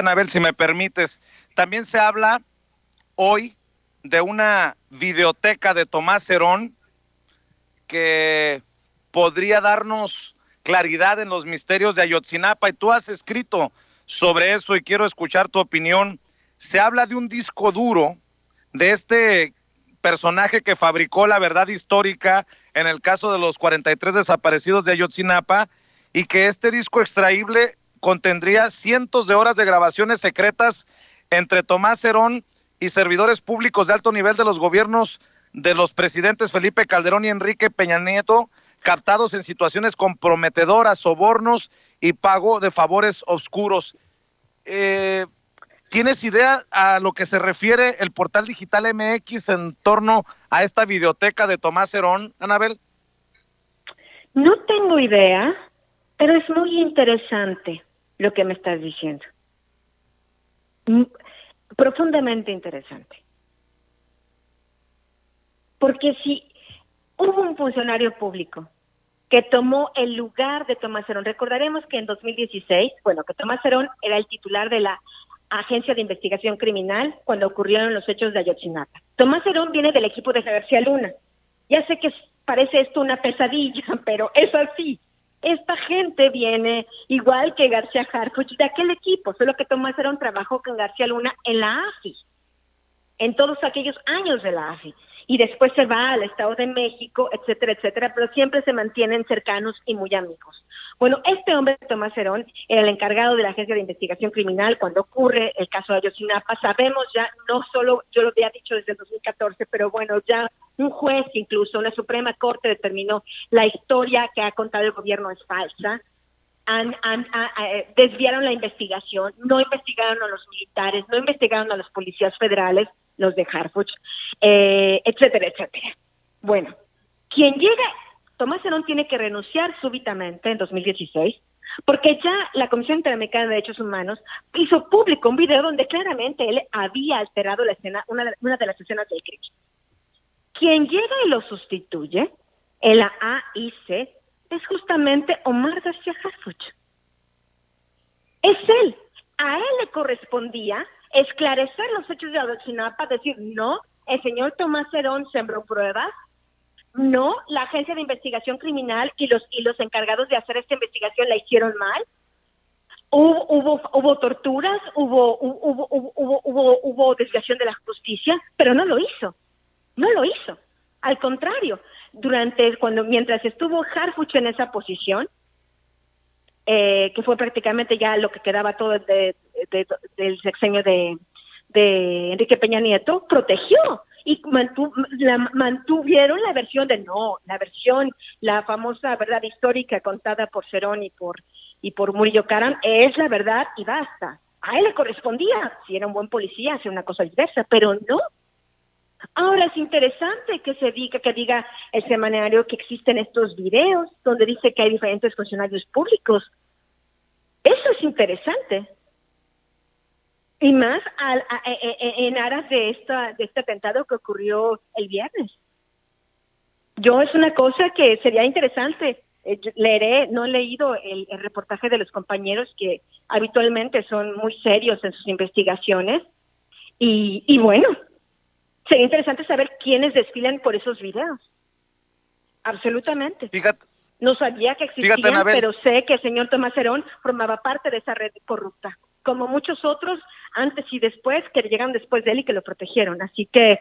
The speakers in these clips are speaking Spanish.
Anabel, si me permites, también se habla hoy de una videoteca de Tomás Herón que podría darnos claridad en los misterios de Ayotzinapa, y tú has escrito sobre eso y quiero escuchar tu opinión. Se habla de un disco duro de este personaje que fabricó la verdad histórica en el caso de los 43 desaparecidos de Ayotzinapa, y que este disco extraíble contendría cientos de horas de grabaciones secretas entre Tomás Herón y servidores públicos de alto nivel de los gobiernos de los presidentes Felipe Calderón y Enrique Peña Nieto, captados en situaciones comprometedoras, sobornos y pago de favores oscuros. ¿Tienes idea a lo que se refiere el portal digital MX en torno a esta videoteca de Tomás Herón, Anabel? No tengo idea, pero es muy interesante lo que me estás diciendo. Profundamente interesante. Porque si hubo un funcionario público que tomó el lugar de Tomás Herón, recordaremos que en 2016, que Tomás Herón era el titular de la Agencia de Investigación Criminal cuando ocurrieron los hechos de Ayotzinapa. Tomás Herón viene del equipo de García Luna. Ya sé que parece esto una pesadilla, pero es así. Esta gente viene, igual que García Harfuch, de aquel equipo, solo que Tomás Herón trabajó con García Luna en la AFI, en todos aquellos años de la AFI, y después se va al Estado de México, etcétera, etcétera, pero siempre se mantienen cercanos y muy amigos. Bueno, este hombre, Tomás Herón, era el encargado de la Agencia de Investigación Criminal cuando ocurre el caso de Ayotzinapa. Sabemos ya, no solo yo lo había dicho desde el 2014, pero ya un juez, incluso una Suprema Corte, determinó la historia que ha contado el gobierno es falsa. Desviaron la investigación, no investigaron a los militares, no investigaron a los policías federales, los de Harfuch, etcétera, etcétera. Bueno, quien llega, Tomás Herón tiene que renunciar súbitamente en 2016, porque ya la Comisión Interamericana de Derechos Humanos hizo público un video donde claramente él había alterado la escena, una de las escenas del crimen. Quien llega y lo sustituye en la AIC es justamente Omar García Harfuch. Es él. A él le correspondía esclarecer los hechos de Ayotzinapa, decir, no, el señor Tomás Herón sembró pruebas, no, la Agencia de Investigación Criminal y los encargados de hacer esta investigación la hicieron mal, hubo torturas, hubo desviación de la justicia, pero no lo hizo. Al contrario, mientras estuvo Harfuch en esa posición, que fue prácticamente ya lo que quedaba todo del sexenio de Enrique Peña Nieto, protegió y mantuvieron la versión la famosa verdad histórica contada por Cerón y por Murillo Karam, es la verdad y basta. A él le correspondía, si era un buen policía, hacer una cosa diversa, pero no. Ahora es interesante que diga el semanario que existen estos videos donde dice que hay diferentes funcionarios públicos. Eso es interesante. Y más en aras de este atentado que ocurrió el viernes. Es una cosa que sería interesante. Leeré, no he leído el reportaje de los compañeros que habitualmente son muy serios en sus investigaciones. Y bueno, sería interesante saber quiénes desfilan por esos videos. Absolutamente. No sabía que existían, pero sé que el señor Tomás Herón formaba parte de esa red corrupta, como muchos otros antes y después que llegaron después de él y que lo protegieron. Así que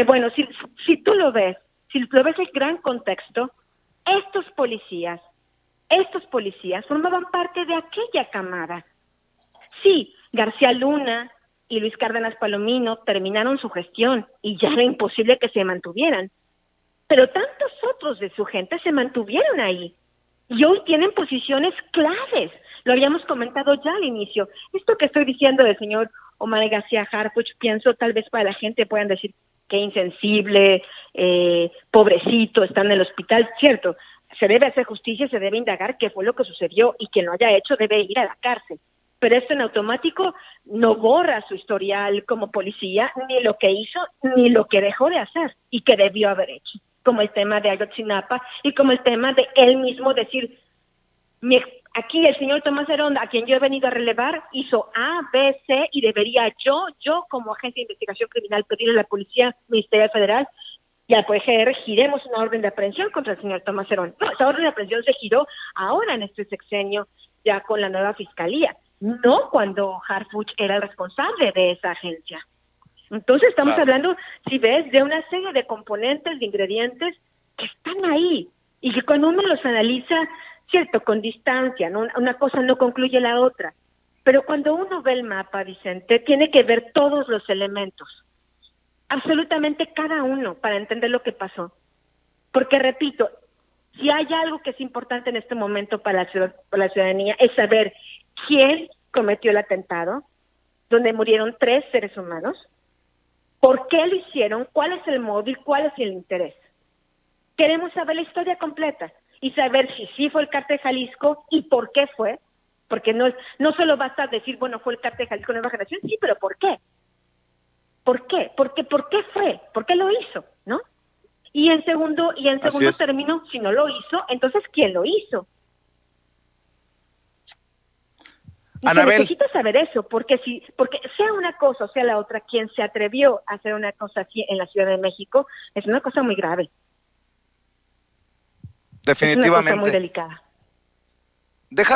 bueno, si tú lo ves el gran contexto, estos policías formaban parte de aquella camada. Sí, García Luna y Luis Cárdenas Palomino terminaron su gestión y ya era imposible que se mantuvieran. Pero tantos otros de su gente se mantuvieron ahí y hoy tienen posiciones claves. Lo habíamos comentado ya al inicio. Esto que estoy diciendo del señor Omar García Harfuch, pienso tal vez para la gente puedan decir que insensible, pobrecito, está en el hospital. Cierto, se debe hacer justicia, se debe indagar qué fue lo que sucedió y quien lo haya hecho debe ir a la cárcel. Pero esto en automático no borra su historial como policía, ni lo que hizo, ni lo que dejó de hacer y que debió haber hecho, como el tema de Ayotzinapa y como el tema de él mismo decir, Aquí el señor Tomás Herón, a quien yo he venido a relevar, hizo A, B, C, y debería yo como agente de investigación criminal pedirle a la Policía Ministerial Federal y al PGR giremos una orden de aprehensión contra el señor Tomás Herón. No, esa orden de aprehensión se giró ahora en este sexenio, ya con la nueva fiscalía, no cuando Harfuch era el responsable de esa agencia. Entonces estamos hablando, si ves, de una serie de componentes, de ingredientes que están ahí y que cuando uno los analiza, cierto, con distancia, ¿no? Una cosa no concluye la otra, pero cuando uno ve el mapa, Vicente, tiene que ver todos los elementos, absolutamente cada uno, para entender lo que pasó. Porque, repito, si hay algo que es importante en este momento para la ciudadanía, es saber quién cometió el atentado, donde murieron 3 seres humanos, por qué lo hicieron, cuál es el móvil, cuál es el interés. Queremos saber la historia completa y saber si sí fue el Cártel Jalisco y por qué fue, porque no solo basta decir, bueno, fue el Cártel Jalisco Nueva Generación, sí, pero ¿por qué? ¿Por qué? ¿Por qué fue? ¿Por qué lo hizo? ¿No? Y en segundo término, si no lo hizo, entonces ¿quién lo hizo? Y Anabel, se necesita saber eso, porque sea una cosa o sea la otra, quien se atrevió a hacer una cosa así en la Ciudad de México, es una cosa muy grave. definitivamente. Es una cosa muy delicada. Déjame